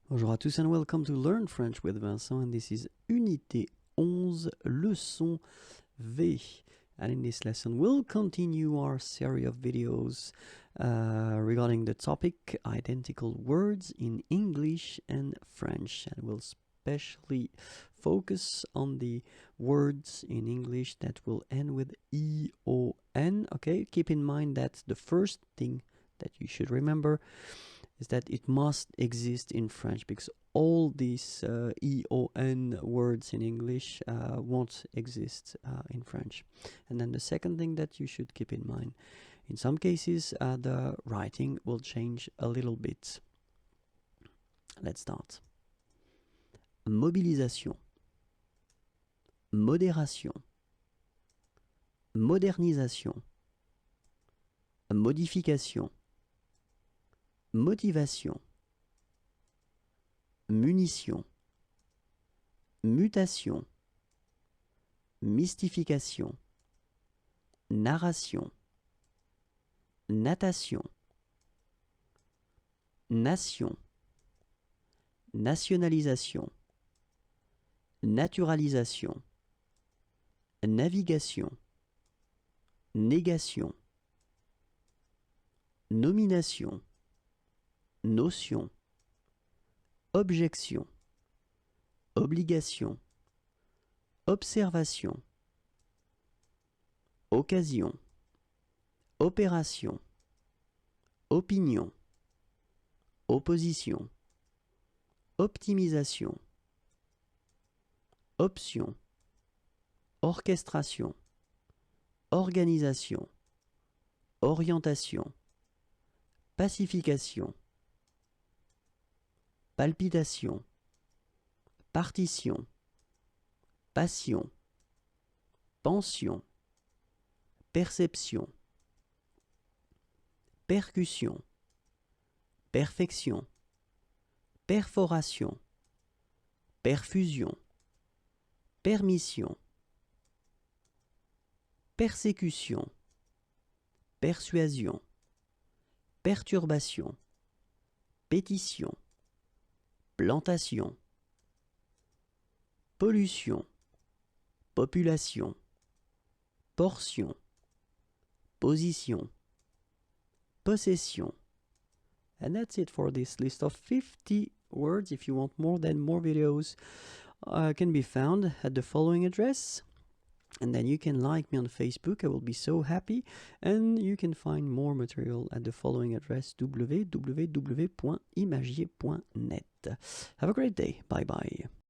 Bonjour à tous and welcome to Learn French with Vincent, and this is Unité 11, leçon V. And in this lesson we'll continue our series of videos regarding the topic identical words in English and French, and we'll especially focus on the words in English that will end with E-O-N. Okay, keep in mind that the first thing that you should remember is that it must exist in French, because all these E-O-N words in English won't exist in French. And then the second thing that you should keep in mind, in some cases the writing will change a little bit. Let's start. Mobilisation, modération, modernisation, modification, motivation, munition, mutation, mystification, narration, natation, nation, nationalisation, naturalisation, navigation, négation, nomination, notion, objection, obligation, observation, occasion, opération, opinion, opposition, optimisation, option, orchestration, organisation, orientation, pacification, palpitation, partition, passion, pension, perception, percussion, perfection, perforation, perfusion, permission, persécution, persuasion, perturbation, pétition, plantation, pollution, population, portion, position, possession. And that's it for this list of 50 words. If you want more, then more videos can be found at the following address. And then you can like me on Facebook, I will be so happy. And you can find more material at the following address, www.imagier.net. Have a great day. Bye bye.